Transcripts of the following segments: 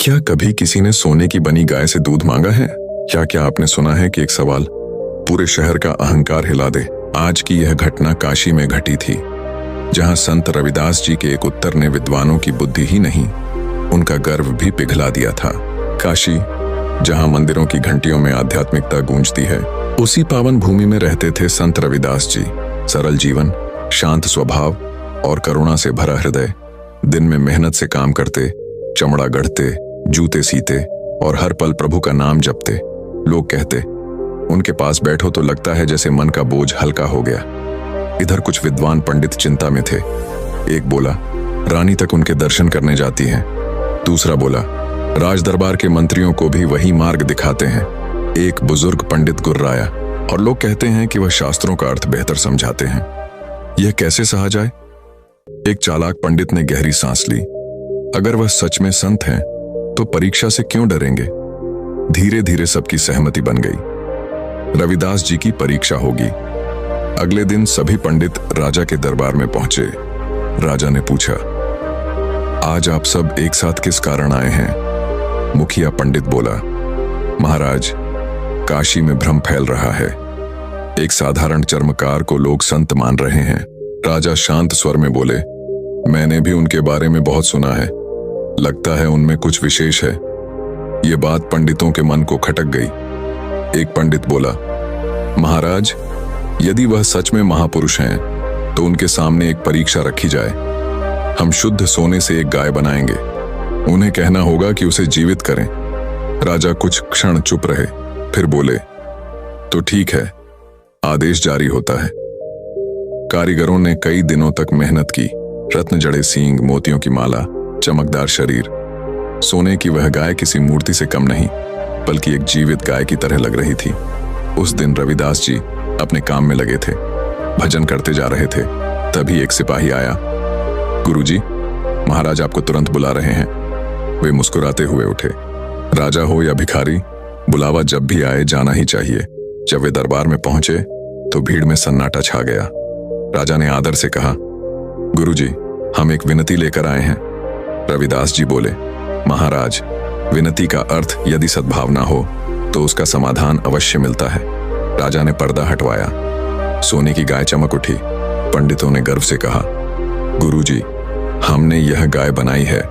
क्या कभी किसी ने सोने की बनी गाय से दूध मांगा है? क्या आपने सुना है कि एक सवाल पूरे शहर का अहंकार हिला दे? आज की यह घटना काशी में घटी थी, जहां संत रविदास जी के एक उत्तर ने विद्वानों की बुद्धि ही नहीं, उनका गर्व भी पिघला दिया था। काशी, जहां मंदिरों की घंटियों में आध्यात्मिकता गूंजती है, उसी पावन भूमि में रहते थे संत रविदास जी। सरल जीवन, शांत स्वभाव और करुणा से भरा हृदय। दिन में मेहनत से काम करते, चमड़ा गढ़ते, जूते सीते और हर पल प्रभु का नाम जपते। लोग कहते, उनके पास बैठो तो लगता है जैसे मन का बोझ हल्का हो गया। इधर कुछ विद्वान पंडित चिंता में थे। एक बोला, रानी तक उनके दर्शन करने जाती है। दूसरा बोला, राज दरबार के मंत्रियों को भी वही मार्ग दिखाते हैं। एक बुजुर्ग पंडित गुर्राया, और लोग कहते हैं कि वह शास्त्रों का अर्थ बेहतर समझाते हैं। यह कैसे सहा जाए? एक चालाक पंडित ने गहरी सांस ली। अगर वह सच में संत हैं, तो परीक्षा से क्यों डरेंगे? धीरे धीरे सबकी सहमति बन गई। रविदास जी की परीक्षा होगी। अगले दिन सभी पंडित राजा के दरबार में पहुंचे। राजा ने पूछा, आज आप सब एक साथ किस कारण आए हैं? मुखिया पंडित बोला, महाराज, काशी में भ्रम फैल रहा है। एक साधारण चर्मकार को लोग संत मान रहे हैं। राजा शांत स्वर में बोले, मैंने भी उनके बारे में बहुत सुना है। लगता है उनमें कुछ विशेष है। ये बात पंडितों के मन को खटक गई। एक पंडित बोला, महाराज, यदि वह सच में महापुरुष हैं, तो उनके सामने एक परीक्षा रखी जाए। हम शुद्ध सोने से एक गाय बनाएंगे। उन्हें कहना होगा कि उसे जीवित करें। राजा कुछ क्षण चुप रहे, फिर बोले, तो ठीक है, आदेश जारी होता है। कारीगरों ने कई दिनों तक मेहनत की। रत्न जड़े सींग, मोतियों की माला, चमकदार शरीर। सोने की वह गाय किसी मूर्ति से कम नहीं, बल्कि एक जीवित गाय की तरह लग रही थी। उस दिन रविदास जी अपने काम में लगे थे, भजन करते जा रहे थे। तभी एक सिपाही आया। गुरुजी, महाराज आपको तुरंत बुला रहे हैं। वे मुस्कुराते हुए उठे। राजा हो या भिखारी, बुलावा जब भी आए जाना ही चाहिए। जब वे दरबार में पहुंचे तो भीड़ में सन्नाटा छा गया। राजा ने आदर से कहा, गुरुजी, हम एक विनती लेकर आए हैं। रविदास जी बोले, महाराज, विनती का अर्थ यदि सद्भावना हो तो उसका समाधान अवश्य मिलता है। राजा ने पर्दा हटवाया। सोने की गाय चमक उठी। पंडितों ने गर्व से कहा, गुरुजी, हमने यह गाय बनाई है।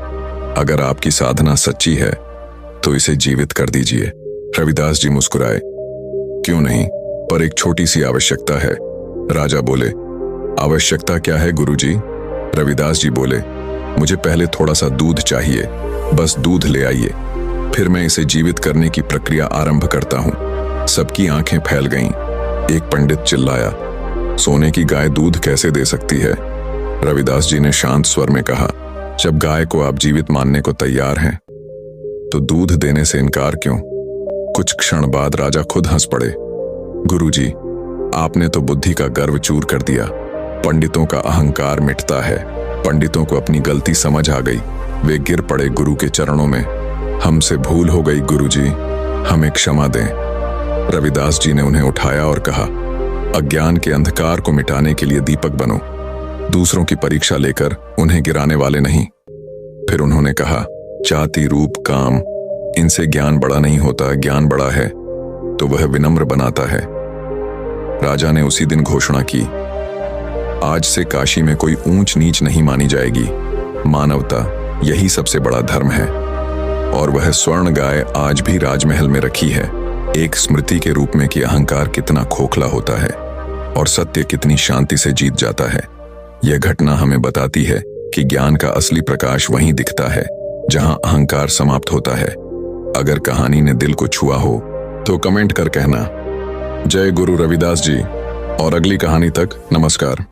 अगर आपकी साधना सच्ची है तो इसे जीवित कर दीजिए। रविदास जी मुस्कुराए, क्यों नहीं, पर एक छोटी सी आवश्यकता है। राजा बोले, आवश्यकता क्या है गुरुजी? रविदास जी बोले, मुझे पहले थोड़ा सा दूध चाहिए। बस दूध ले आइए, फिर मैं इसे जीवित करने की प्रक्रिया आरंभ करता हूं। सबकी आंखें फैल गईं। एक पंडित चिल्लाया, सोने की गाय दूध कैसे दे सकती है? रविदास जी ने शांत स्वर में कहा, जब गाय को आप जीवित मानने को तैयार हैं, तो दूध देने से इनकार क्यों? कुछ क्षण बाद राजा खुद हंस पड़े। गुरुजी, आपने तो बुद्धि का गर्व चूर कर दिया। पंडितों का अहंकार मिटता है। पंडितों को अपनी गलती समझ आ गई। वे गिर पड़े गुरु के चरणों में। हमसे भूल हो गई गुरुजी, हमें क्षमा दें। रविदास जी ने उन्हें उठाया और कहा, अज्ञान के अंधकार को मिटाने के लिए दीपक बनो। दूसरों की परीक्षा लेकर उन्हें गिराने वाले नहीं। फिर उन्होंने कहा, जाति, रूप, काम, इनसे ज्ञान बड़ा नहीं होता। ज्ञान बड़ा है तो वह विनम्र बनाता है। राजा ने उसी दिन घोषणा की, आज से काशी में कोई ऊंच नीच नहीं मानी जाएगी। मानवता, यही सबसे बड़ा धर्म है। और वह स्वर्ण गाय आज भी राजमहल में रखी है, एक स्मृति के रूप में कि अहंकार कितना खोखला होता है और सत्य कितनी शांति से जीत जाता है। यह घटना हमें बताती है कि ज्ञान का असली प्रकाश वहीं दिखता है जहां अहंकार समाप्त होता है। अगर कहानी ने दिल को छुआ हो तो कमेंट कर कहना, जय गुरु रविदास जी। और अगली कहानी तक नमस्कार।